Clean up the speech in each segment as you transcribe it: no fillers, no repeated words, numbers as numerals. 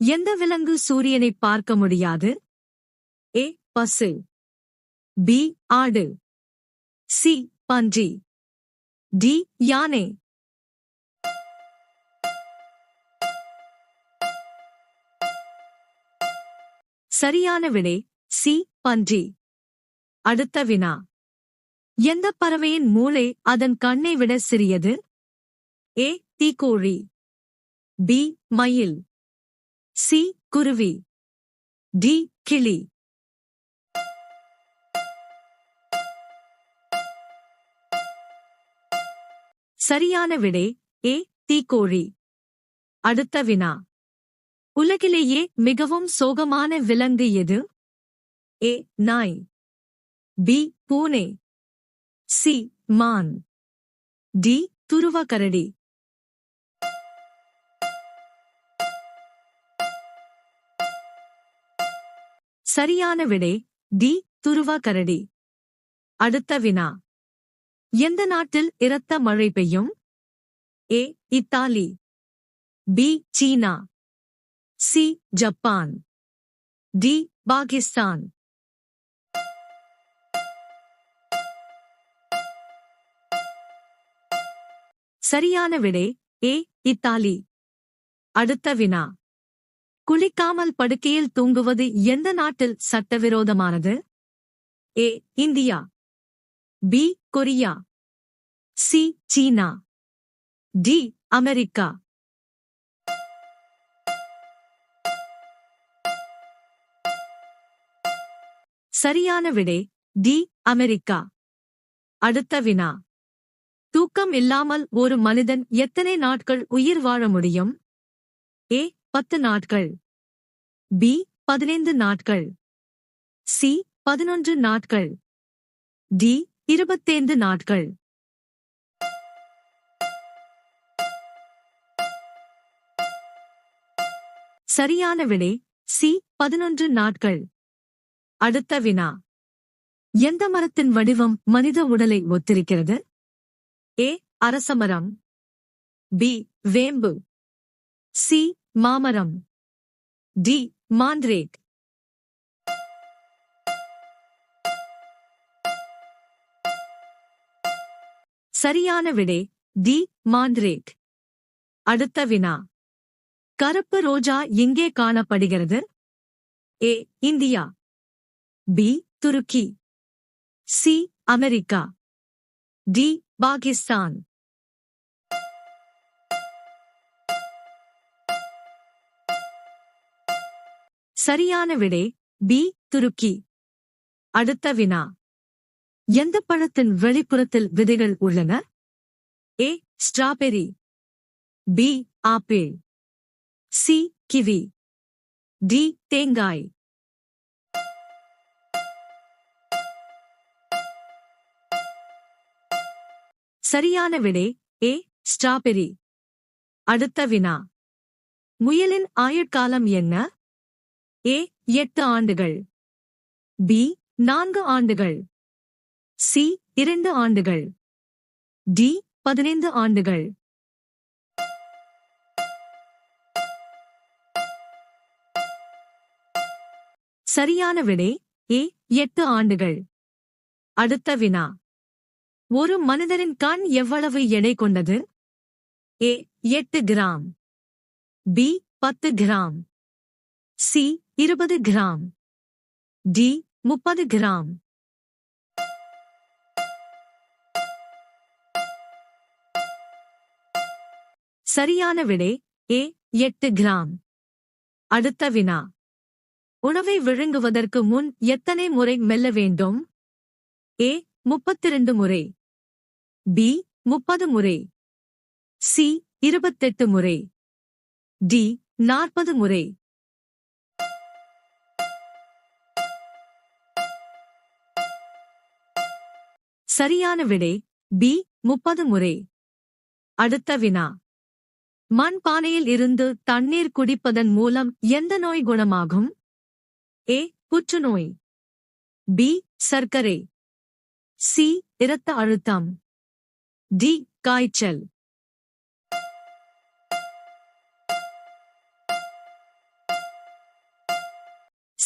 எந்த விலங்கு சூரியனைப் பார்க்க முடியாது? ஏ பசு, பி ஆடு, சி பன்றி, டி யானை. சரியான விடை சி பன்றி. அடுத்த வினா. எந்த பறவையின் மூளை அதன் கண்ணை விட சிறியது? ஏ தீக்கோழி, பி மயில், சி குருவி, டி கிளி. சரியான விடை ஏ தீக்கோழி. அடுத்த வினா. உலகிலேயே மிகவும் சோகமான விலங்கு எது? ஏ நாய், பி பூனை, சி மான், டி துருவ கரடி. சரியான விடை டி துருவ கரடி. அடுத்த வினா. எந்த நாட்டில் இரத்த மழை பெய்யும்? ஏ இத்தாலி, பி சீனா, சி ஜப்பான், டி பாகிஸ்தான். சரியான விடை ஏ இத்தாலி. அடுத்த வினா. குளிக்காமல் படுக்கையில் தூங்குவது எந்த நாட்டில் சட்டவிரோதமானது? A India, B Korea, C சீனா, டி அமெரிக்கா. சரியான விடை டி அமெரிக்கா. அடுத்த வினா. தூக்கம் இல்லாமல் ஒரு மனிதன் எத்தனை நாட்கள் உயிர் வாழ முடியும்? ஏ 10 நாட்கள், பி 15 நாட்கள், சி 11 நாட்கள், டி 25 நாட்கள். சரியான விடை சி 11 நாட்கள். அடுத்த வினா. எந்த மரத்தின் வடிவம் மனித உடலை ஒத்திருக்கிறது? ஏ அரசமரம், பி வேம்பு, சி மாமரம், டி மாண்ட்ரேக். சரியான விடை டி மாண்ட்ரேக். அடுத்த வினா. கருப்பு ரோஜா எங்கே காணப்படுகிறது? ஏ இந்தியா, பி துருக்கி, சி அமெரிக்கா, டி பாகிஸ்தான். சரியான விடை பி துருக்கி. அடுத்த வினா. எந்த பழத்தின் வெளிப்புறத்தில் விதைகள் உள்ளன? A strawberry, B apple, C kiwi, D தேங்காய். சரியான விடை ஏ ஸ்ட்ராபெரி. அடுத்த வினா. முயலின் ஆயுட்காலம் என்ன? ஏ 8 ஆண்டுகள், பி 4 ஆண்டுகள், சி 2 ஆண்டுகள், டி 15 ஆண்டுகள். சரியான விடை ஏ 8 ஆண்டுகள். அடுத்த வினா. ஒரு மனிதரின் கண் எவ்வளவு எடை கொண்டது? A 8 gram, B 10 gram, C 20 gram, D 30 gram. சரியான விடை ஏ 8 கிராம். அடுத்த வினா. உணவை விழுங்குவதற்கு முன் எத்தனை முறை மெல்ல வேண்டும்? ஏ 32 முறை, பி 30 முறை, சி 28 முறை, டி 40 முறை. சரியான விடை பி 30 முறை. அடுத்த வினா. மண் பானையில் இருந்து தண்ணீர் குடிப்பதன் மூலம் எந்த நோய் குணமாகும்? ஏ புற்றுநோய், பி சர்க்கரை, சி இரத்த அழுத்தம், டி காய்ச்சல்.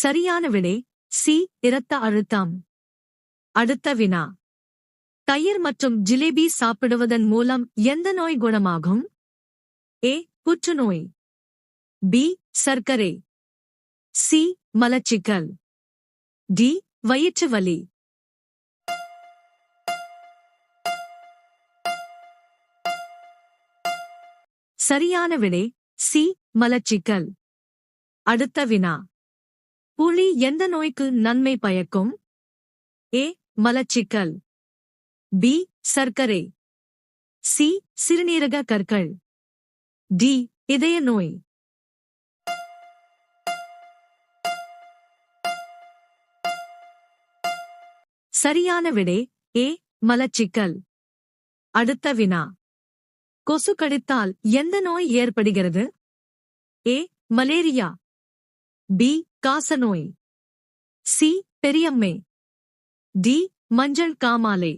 சரியான விடை சி இரத்த அழுத்தம். அடுத்த வினா. தயிர் மற்றும் ஜிலேபி சாப்பிடுவதன் மூலம் எந்த நோய் குணமாகும்? ஏ புற்றுநோய், பி சர்க்கரை, சி மலச்சிக்கல், டி வயிற்று வலி. சரியான விடை சி மலச்சிக்கல். அடுத்த வினா. புளி எந்த நோய்க்கு நன்மை பயக்கும்? ஏ மலச்சிக்கல், பி சர்க்கரை, சி சிறுநீரக கற்கள், டி இதய நோய். சரியான விடை ஏ மலச்சிக்கல். அடுத்த வினா. கொசு கடித்தால் எந்த நோய் ஏற்படுகிறது? ஏ மலேரியா, பி காசநோய், சி பெரியம்மை, டி மஞ்சள் காமாலை.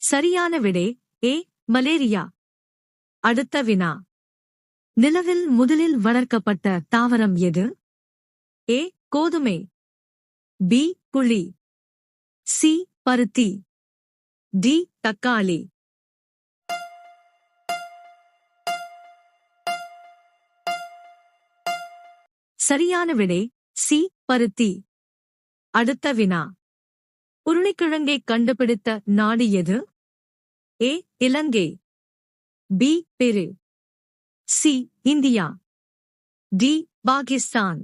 சரியான விடை ஏ மலேரியா. அடுத்த வினா. நிலவில் முதலில் வளர்க்கப்பட்ட தாவரம் எது? ஏ கோதுமை, பி புளி, சி பருத்தி, டி தக்காளி. சரியான விடை சி பருத்தி. அடுத்த வினா. உருளைக்கிழங்கை கண்டுபிடித்த நாடு எது? ஏ இலங்கை, பி பெரு, சி இந்தியா, டி பாகிஸ்தான்.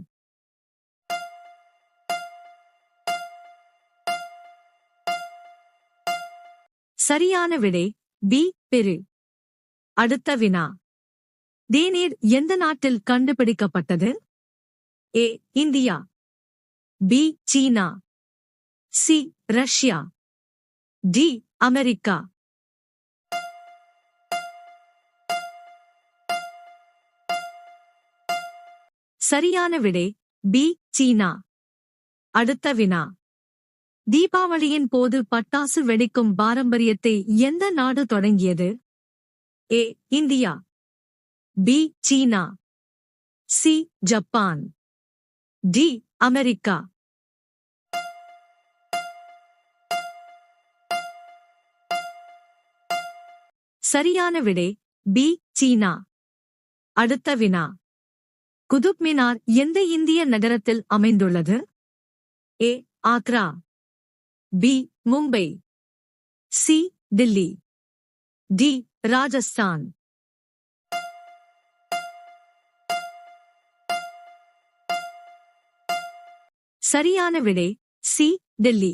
சரியான விடை பி பெரு. அடுத்த வினா. தேநீர் எந்த நாட்டில் கண்டுபிடிக்கப்பட்டது? ஏ இந்தியா, பி சீனா, சி ரஷ்யா, டி அமெரிக்கா. சரியான விடை பி சீனா. அடுத்த வினா. தீபாவளியின் போது பட்டாசு வெடிக்கும் பாரம்பரியத்தை எந்த நாடு தொடங்கியது? ஏ இந்தியா, பி சீனா, சி ஜப்பான், டி அமெரிக்கா. சரியான விடை பி சீனா. அடுத்த வினா. குதுப் மினார் எந்த இந்திய நகரத்தில் அமைந்துள்ளது? A Agra, B Mumbai, C Delhi, D Rajasthan. சரியான விடை சி தில்லி.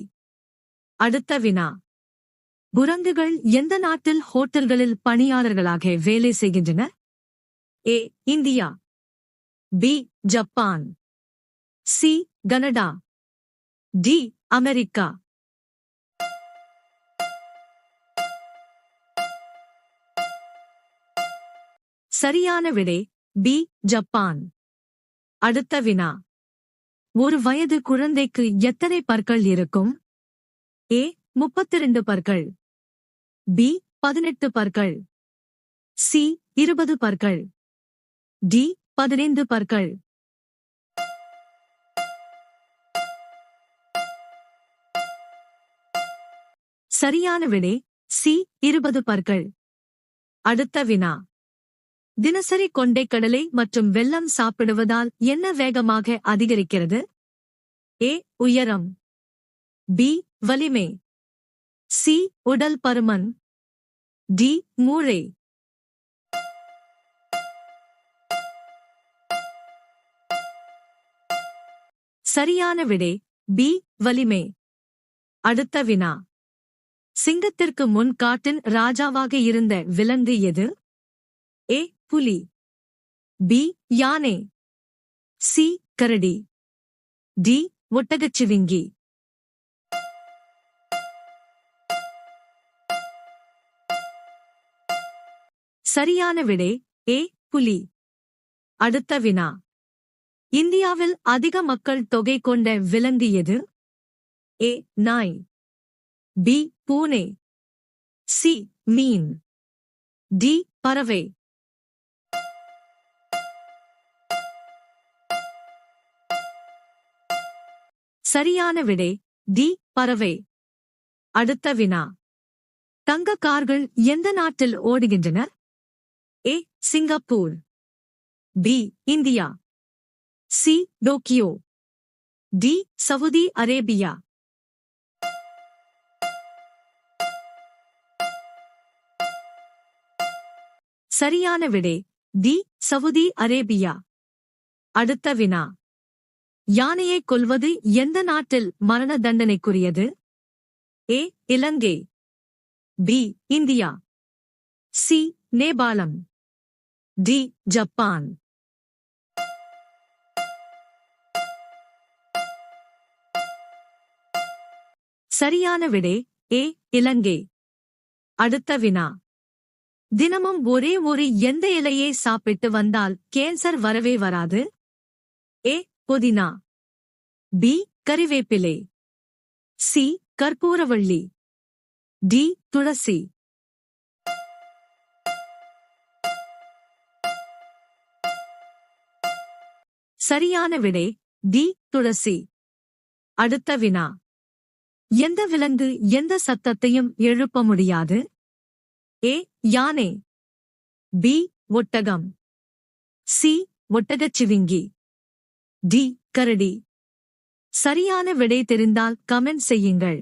அடுத்த வினா. குரங்குகள் எந்த நாட்டில் ஹோட்டல்களில் பணியாளர்களாக வேலை செய்கின்றன? A India, B Japan, C Canada, D America. சரியான விடை பி ஜப்பான். அடுத்த வினா. ஒரு வயது குழந்தைக்கு எத்தனை பற்கள் இருக்கும்? ஏ 32 பற்கள், பி 18 பற்கள், சி 20 பற்கள், டி 15 பற்கள். சரியான விடை சி 20 பற்கள். அடுத்த வினா. தினசரி கொண்டைக்கடலை மற்றும் வெல்லம் சாப்பிடுவதால் என்ன வேகமாக அதிகரிக்கிறது? ஏ உயரம், பி வலிமை, சி உடல் பருமன், டி மூளை. சரியான விடை பி வலிமை. அடுத்த வினா. சிங்கத்திற்கு முன் காட்டின் ராஜாவாக இருந்த விலங்கு எது? ஏ புலி, பி யானை, சி கரடி, டி ஒட்டகச்சிவிங்கி. சரியான விடை ஏ புலி. அடுத்த வினா. இந்தியாவில் அதிக மக்கள் தொகை கொண்ட விலங்கு எது? ஏ நாய், பி பூனை, சி மீன், டி பறவை. சரியான விடை டி பறவை. அடுத்த வினா. தங்க கார்கள் எந்த நாட்டில் ஓடுகின்றன? A Singapore, B India, C Tokyo, D Saudi Arabia. சரியான விடை டி சவுதி அரேபியா. அடுத்த வினா. யானையை கொல்வது எந்த நாட்டில் மரண தண்டனைக்குரியது? ஏ இலங்கை, பி இந்தியா, சி நேபாளம், டி ஜப்பான். சரியான விடை ஏ இலங்கை. அடுத்த வினா. தினமும் ஒரே ஒரு எந்த இலையை சாப்பிட்டு வந்தால் கேன்சர் வரவே வராது? ஏ புதினா, பி கறிவேப்பிலை, சி கற்பூரவள்ளி, டி துளசி. சரியான விடை டி துளசி. அடுத்த வினா. எந்த விலங்கு எந்த சத்தத்தையும் எழுப்ப முடியாது? ஏ யானை, பி ஒட்டகம், சி ஒட்டகச்சிவிங்கி, டி கரடி. சரியான விடை தெரிந்தால் கமெண்ட் செய்யுங்கள்.